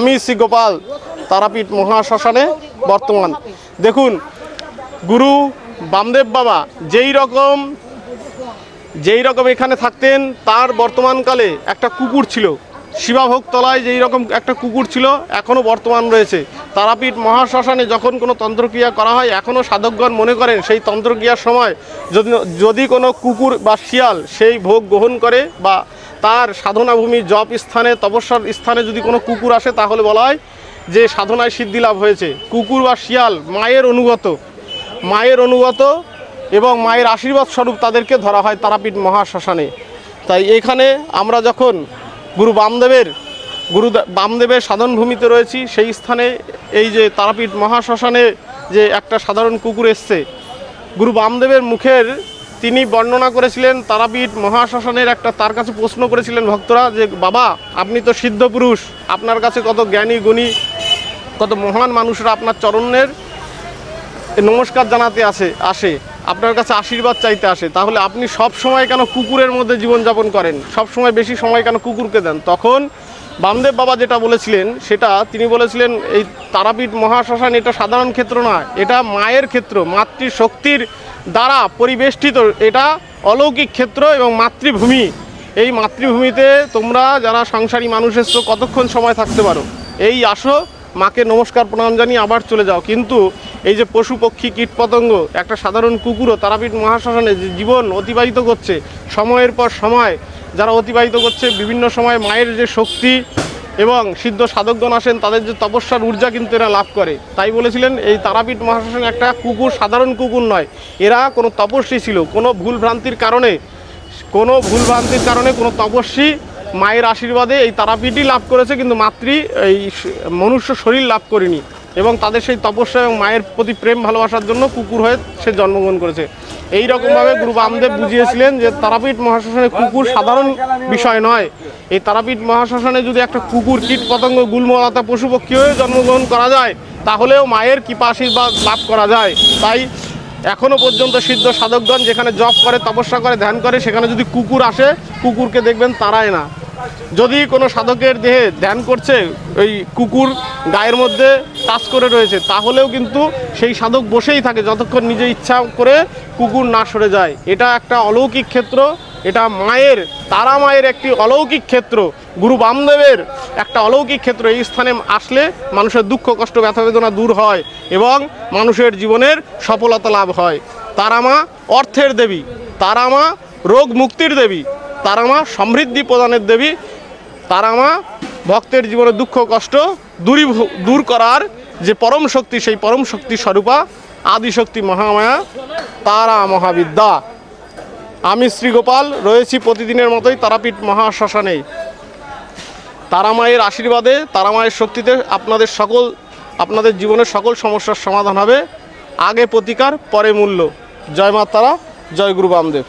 আমি শ্রী গোপাল তারাপীঠ মহাশ্মশানে বর্তমান। দেখুন, গুরু বামদেব বাবা যেই রকম এখানে থাকতেন, তার বর্তমানকালে একটা কুকুর ছিল। শিবাভোগতলায় যেই রকম একটা কুকুর ছিল, এখনও বর্তমান রয়েছে। তারাপীঠ মহাশ্মশানে যখন কোনো তন্ত্রক্রিয়া করা হয়, এখনও সাধকগণ মনে করেন সেই তন্ত্রক্রিয়ার সময় যদি কোনো কুকুর বা শিয়াল সেই ভোগ গ্রহণ করে, বা তার সাধনাভূমি জপ স্থানে তপস্যার স্থানে যদি কোনো কুকুর আসে, তাহলে বলা হয় যে সাধনায় সিদ্ধি লাভ হয়েছে। কুকুর বা শিয়াল মায়ের অনুগত এবং মায়ের আশীর্বাদ স্বরূপ তাদেরকে ধরা হয় তারাপীঠ মহাশ্মশানে। তাই এখানে আমরা যখন গুরু বামদেবের সাধনভূমিতে রয়েছি, সেই স্থানে এই যে তারাপীঠ মহাশ্মশানে যে একটা সাধারণ কুকুর এসছে, গুরু বামদেবের মুখের তিনি বর্ণনা করেছিলেন। তারাপীঠ মহাশ্মশানের তার কাছে প্রশ্ন করেছিলেন ভক্তরা যে, বাবা আপনি তো সিদ্ধ পুরুষ, আপনার কাছে কত জ্ঞানী গুণী, কত মহান মানুষরা আপনার চরণের নমস্কার জানাতে আসে, আপনার কাছে আশীর্বাদ চাইতে আসে, তাহলে আপনি সব সময় কেন কুকুরের মধ্যে জীবনযাপন করেন, সব সময় বেশি সময় কেন কুকুরকে দেন? তখন বামদেব বাবা যেটা বলেছিলেন, তিনি বলেছিলেন এই তারাপীঠ মহাশ্মশান এটা সাধারণ ক্ষেত্র নয়, এটা মায়ের ক্ষেত্র, মাতৃশক্তির দ্বারা পরিবেষ্টিত, এটা অলৌকিক ক্ষেত্র এবং মাতৃভূমি। এই মাতৃভূমিতে তোমরা যারা সংসারী মানুষ এসছো, কতক্ষণ সময় থাকতে পারো? এই আসো, মাকে নমস্কার প্রণাম জানিয়ে আবার চলে যাও। কিন্তু এই যে পশু পক্ষী কীটপতঙ্গ, একটা সাধারণ কুকুরও তারাপীঠ মহাশ্মশানে যে জীবন অতিবাহিত করছে, সময়ের পর সময় যারা অতিবাহিত করছে, বিভিন্ন সময় মায়ের যে শক্তি এবং সিদ্ধ সাধকগণ আসেন, তাদের যে তপস্যার ঊর্জা কিন্তু এরা লাভ করে। তাই বলেছিলেন এই তারাপীঠ মহাশ্মশানে একটা কুকুর সাধারণ কুকুর নয়, এরা কোনো তপস্বী ছিল। কোনো ভুলভ্রান্তির কারণে কোনো তপস্বী মায়ের আশীর্বাদে এই তারাপীঠই লাভ করেছে, কিন্তু এই মনুষ্য শরীর লাভ করেনি। এবং তাদের সেই তপস্যা এবং মায়ের প্রতি প্রেম ভালোবাসার জন্য কুকুর হয়ে সে জন্মগ্রহণ করেছে। এই রকমভাবে গুরু বামদেব বুঝিয়েছিলেন যে তারাপীঠ মহাশ্মশানে কুকুর সাধারণ বিষয় নয়। এই তারাপীঠ মহাশ্মশানে যদি একটা কুকুর, কীট পতঙ্গ, গুল্মলতা, পশু পক্ষী হয়ে জন্মগ্রহণ করা যায়, তাহলেও মায়ের কৃপা আশীর্বাদ লাভ করা যায়। তাই এখনও পর্যন্ত সিদ্ধ সাধকগণ যেখানে জপ করে, তপস্যা করে, ধ্যান করে, সেখানে যদি কুকুর আসে, কুকুরকে দেখবেন তাড়ায় না। যদি কোনো সাধকের দেহে ধ্যান করছে, ওই কুকুর গায়ের মধ্যে টাচ করে রয়েছে, তাহলেও কিন্তু সেই সাধক বসেই থাকে যতক্ষণ নিজে ইচ্ছা করে কুকুর না সরে যায়। এটা একটা অলৌকিক ক্ষেত্র, এটা তারা মায়ের একটি অলৌকিক ক্ষেত্র, গুরু বামদেবের একটা অলৌকিক ক্ষেত্র। এই স্থানে আসলে মানুষের দুঃখ কষ্ট ব্যথা বেদনা দূর হয় এবং মানুষের জীবনের সফলতা লাভ হয়। তারা মা অর্থের দেবী, তারা মা রোগ মুক্তির দেবী, তারা মা সমৃদ্ধি প্রদানের দেবী, তারা মা ভক্তের জীবনের দুঃখ কষ্ট দূর করার যে পরম শক্তি, সেই পরম শক্তি স্বরূপা আদিশক্তি মহামায়া তারা মহাবিদ্যা। আমি শ্রী গোপাল রয়েছি প্রতিদিনের মতোই তারাপীঠ মহাশ্মশানে। তারা মায়ের আশীর্বাদে, তারা মায়ের শক্তিতে আপনাদের জীবনের সকল সমস্যার সমাধান হবে। আগে প্রতিকার, পরে মূল্য। জয় মা তারা, জয় গুরু বামদেব।